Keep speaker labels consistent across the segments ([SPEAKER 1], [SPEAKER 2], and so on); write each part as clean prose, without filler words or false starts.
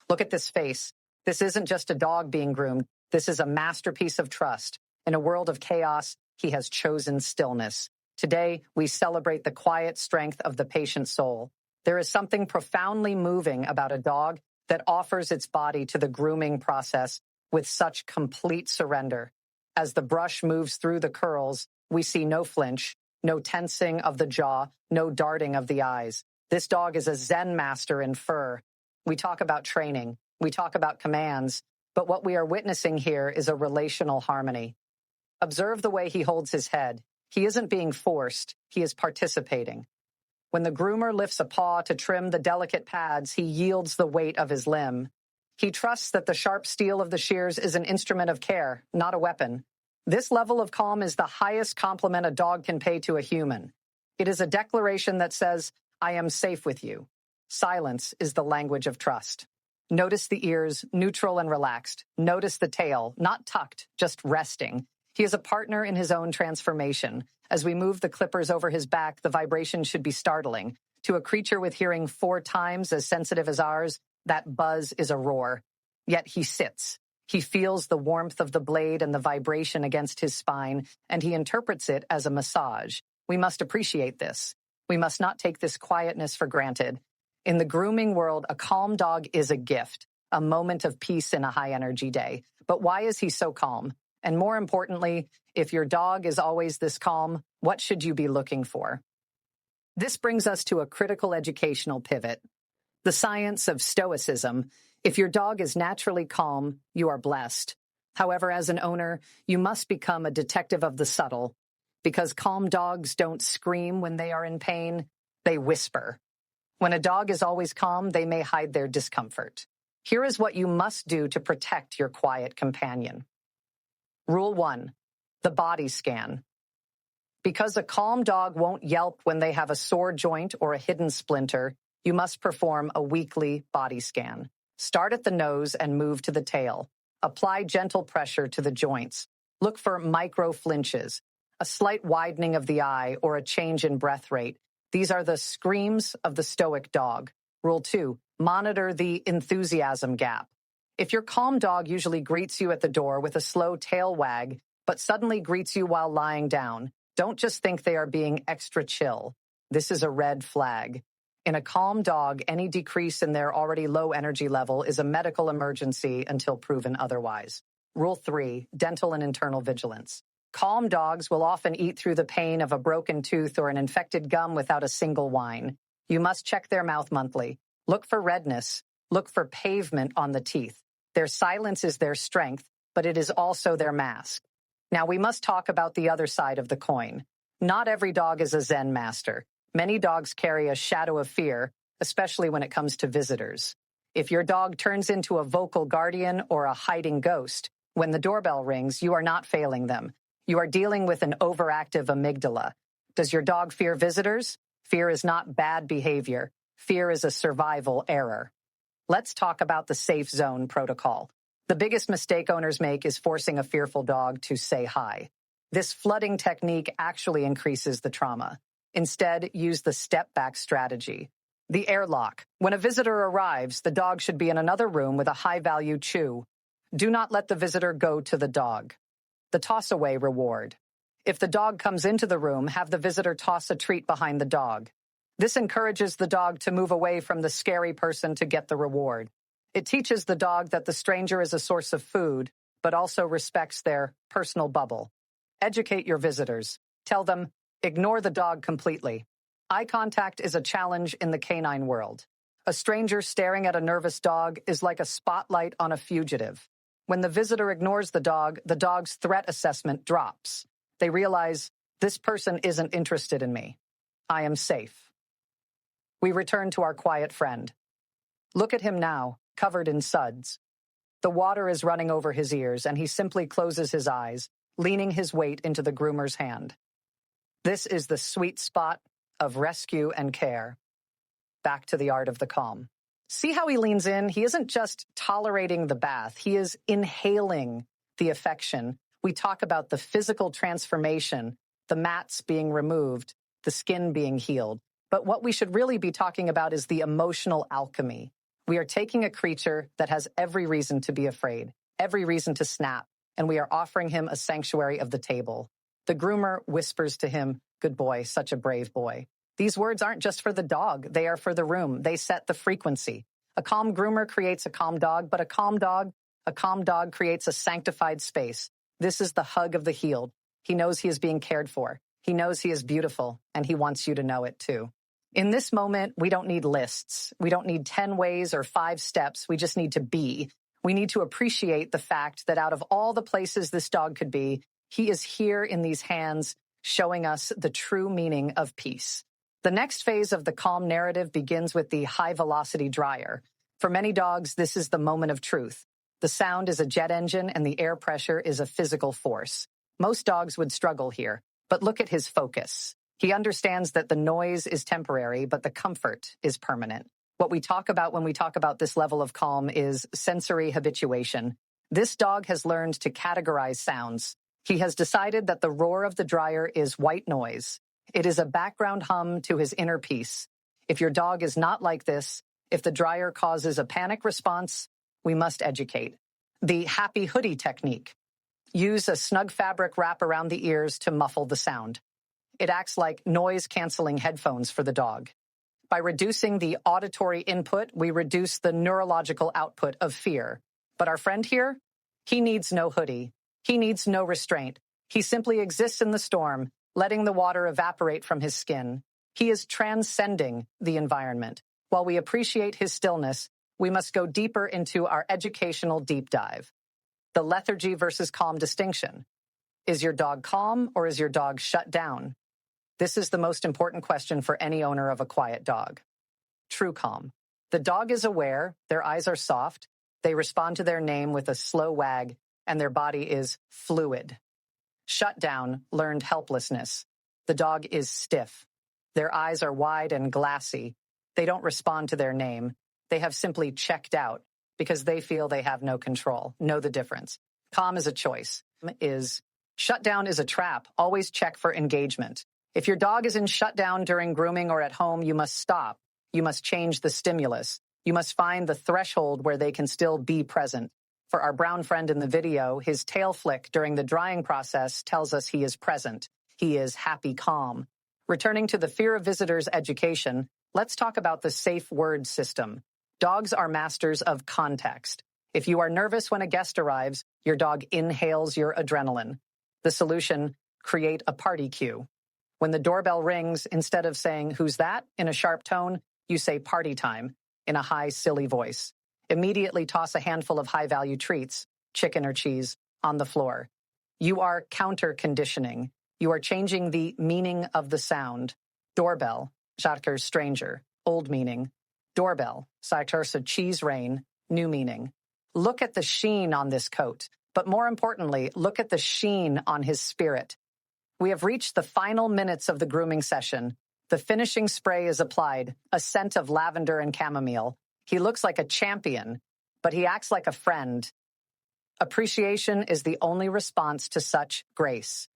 [SPEAKER 1] Look at this face. This isn't just a dog being groomed. This is a masterpiece of trust. In a world of chaos, he has chosen stillness. Today, we celebrate the quiet strength of the patient soul. There is something profoundly moving about a dog that offers its body to the grooming process with such complete surrender. As the brush moves through the curls, we see no flinch, no tensing of the jaw, no darting of the eyes. This dog is a Zen master in fur. We talk about training, we talk about commands, but what we are witnessing here is a relational harmony. Observe the way he holds his head. He isn't being forced, he is participating. When the groomer lifts a paw to trim the delicate pads, he yields the weight of his limb. He trusts that the sharp steel of the shears is an instrument of care, not a weapon. This level of calm is the highest compliment a dog can pay to a human. It is a declaration that says, I am safe with you. Silence is the language of trust. Notice the ears, neutral and relaxed. Notice the tail, not tucked, just resting. He is a partner in his own transformation. As we move the clippers over his back, the vibration should be startling. To a creature with hearing 4 times as sensitive as ours, that buzz is a roar. Yet he sits. He feels the warmth of the blade and the vibration against his spine, and he interprets it as a massage. We must appreciate this. We must not take this quietness for granted. In the grooming world, a calm dog is a gift, a moment of peace in a high-energy day. But why is he so calm? And more importantly, if your dog is always this calm, what should you be looking for? This brings us to a critical educational pivot. The science of stoicism. If your dog is naturally calm, you are blessed. However, as an owner, you must become a detective of the subtle. Because calm dogs don't scream when they are in pain, they whisper. When a dog is always calm, they may hide their discomfort. Here is what you must do to protect your quiet companion. Rule 1, the body scan. Because a calm dog won't yelp when they have a sore joint or a hidden splinter, you must perform a weekly body scan. Start at the nose and move to the tail. Apply gentle pressure to the joints. Look for micro flinches, a slight widening of the eye, or a change in breath rate. These are the screams of the stoic dog. Rule 2, monitor the enthusiasm gap. If your calm dog usually greets you at the door with a slow tail wag, but suddenly greets you while lying down, don't just think they are being extra chill. This is a red flag. In a calm dog, any decrease in their already low energy level is a medical emergency until proven otherwise. Rule 3, dental and internal vigilance. Calm dogs will often eat through the pain of a broken tooth or an infected gum without a single whine. You must check their mouth monthly. Look for redness. Look for pavement on the teeth. Their silence is their strength, but it is also their mask. Now we must talk about the other side of the coin. Not every dog is a Zen master. Many dogs carry a shadow of fear, especially when it comes to visitors. If your dog turns into a vocal guardian or a hiding ghost, when the doorbell rings, you are not failing them. You are dealing with an overactive amygdala. Does your dog fear visitors? Fear is not bad behavior. Fear is a survival error. Let's talk about the safe zone protocol. The biggest mistake owners make is forcing a fearful dog to say hi. This flooding technique actually increases the trauma. Instead, use the step-back strategy. The airlock. When a visitor arrives, the dog should be in another room with a high-value chew. Do not let the visitor go to the dog. The toss-away reward. If the dog comes into the room, have the visitor toss a treat behind the dog. This encourages the dog to move away from the scary person to get the reward. It teaches the dog that the stranger is a source of food, but also respects their personal bubble. Educate your visitors. Tell them, ignore the dog completely. Eye contact is a challenge in the canine world. A stranger staring at a nervous dog is like a spotlight on a fugitive. When the visitor ignores the dog's threat assessment drops. They realize, this person isn't interested in me. I am safe. We return to our quiet friend. Look at him now, covered in suds. The water is running over his ears, and he simply closes his eyes, leaning his weight into the groomer's hand. This is the sweet spot of rescue and care. Back to the art of the calm. See how he leans in? He isn't just tolerating the bath. He is inhaling the affection. We talk about the physical transformation, the mats being removed, the skin being healed. But what we should really be talking about is the emotional alchemy. We are taking a creature that has every reason to be afraid, every reason to snap, and we are offering him a sanctuary of the table. The groomer whispers to him, "Good boy, such a brave boy." These words aren't just for the dog, they are for the room. They set the frequency. A calm groomer creates a calm dog, but a calm dog creates a sanctified space. This is the hug of the healed. He knows he is being cared for. He knows he is beautiful, and he wants you to know it too. In this moment, we don't need lists. We don't need 10 ways or 5 steps. We just need to be. We need to appreciate the fact that out of all the places this dog could be, he is here in these hands, showing us the true meaning of peace. The next phase of the calm narrative begins with the high-velocity dryer. For many dogs, this is the moment of truth. The sound is a jet engine and the air pressure is a physical force. Most dogs would struggle here, but look at his focus. He understands that the noise is temporary, but the comfort is permanent. What we talk about when we talk about this level of calm is sensory habituation. This dog has learned to categorize sounds. He has decided that the roar of the dryer is white noise. It is a background hum to his inner peace. If your dog is not like this, if the dryer causes a panic response, we must educate. The happy hoodie technique. Use a snug fabric wrap around the ears to muffle the sound. It acts like noise-canceling headphones for the dog. By reducing the auditory input, we reduce the neurological output of fear. But our friend here, he needs no hoodie. He needs no restraint. He simply exists in the storm, letting the water evaporate from his skin. He is transcending the environment. While we appreciate his stillness, we must go deeper into our educational deep dive. The lethargy versus calm distinction. Is your dog calm or is your dog shut down? This is the most important question for any owner of a quiet dog. True calm. The dog is aware, their eyes are soft, they respond to their name with a slow wag, and their body is fluid. Shut down, learned helplessness. The dog is stiff. Their eyes are wide and glassy. They don't respond to their name. They have simply checked out because they feel they have no control. Know the difference. Calm is a choice. Shutdown is a trap. Always check for engagement. If your dog is in shutdown during grooming or at home, you must stop. You must change the stimulus. You must find the threshold where they can still be present. For our brown friend in the video, his tail flick during the drying process tells us he is present. He is happy, calm. Returning to the fear of visitors education, let's talk about the safe word system. Dogs are masters of context. If you are nervous when a guest arrives, your dog inhales your adrenaline. The solution, create a party cue. When the doorbell rings, instead of saying, "Who's that?" in a sharp tone, you say "party time" in a high, silly voice. Immediately toss a handful of high-value treats, chicken or cheese, on the floor. You are counter-conditioning. You are changing the meaning of the sound. Doorbell, Sharker stranger, old meaning. Doorbell, Saitarsa cheese rain, new meaning. Look at the sheen on this coat, but more importantly, look at the sheen on his spirit. We have reached the final minutes of the grooming session. The finishing spray is applied, a scent of lavender and chamomile. He looks like a champion, but he acts like a friend. Appreciation is the only response to such grace.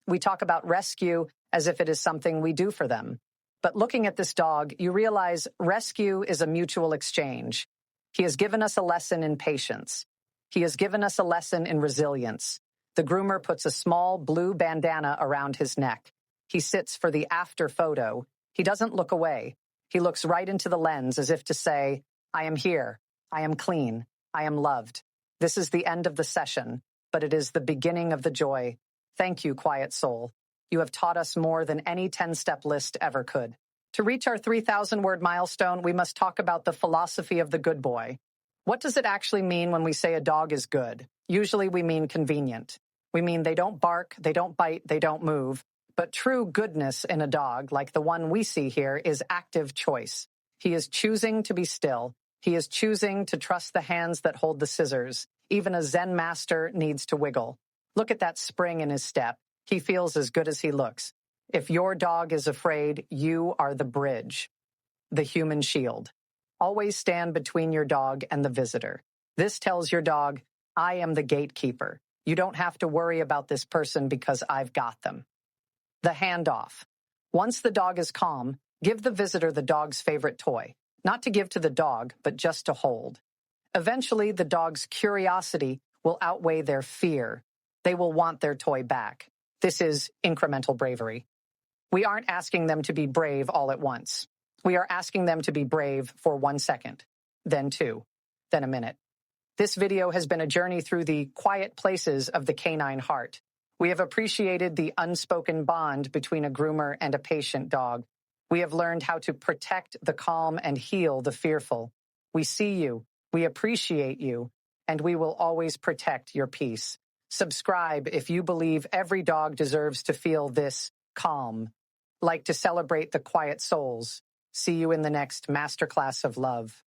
[SPEAKER 1] We talk about rescue as if it is something we do for them. But looking at this dog, you realize rescue is a mutual exchange. He has given us a lesson in patience. He has given us a lesson in resilience. The groomer puts a small blue bandana around his neck. He sits for the after photo. He doesn't look away. He looks right into the lens as if to say, "I am here. I am clean. I am loved." This is the end of the session, but it is the beginning of the joy. Thank you, quiet soul. You have taught us more than any 10-step list ever could. To reach our 3,000-word milestone, we must talk about the philosophy of the good boy. What does it actually mean when we say a dog is good? Usually we mean convenient. We mean they don't bark, they don't bite, they don't move. But true goodness in a dog, like the one we see here, is active choice. He is choosing to be still. He is choosing to trust the hands that hold the scissors. Even a Zen master needs to wiggle. Look at that spring in his step. He feels as good as he looks. If your dog is afraid, you are the bridge, the human shield. Always stand between your dog and the visitor. This tells your dog, "I am the gatekeeper. You don't have to worry about this person because I've got them." The handoff. Once the dog is calm, give the visitor the dog's favorite toy. not to give to the dog, but just to hold. Eventually, the dog's curiosity will outweigh their fear. They will want their toy back. This is incremental bravery. We aren't asking them to be brave all at once. We are asking them to be brave for 1 second, then 2, then a minute. This video has been a journey through the quiet places of the canine heart. We have appreciated the unspoken bond between a groomer and a patient dog. We have learned how to protect the calm and heal the fearful. We see you, we appreciate you, and we will always protect your peace. Subscribe if you believe every dog deserves to feel this calm. Like to celebrate the quiet souls. See you in the next masterclass of love.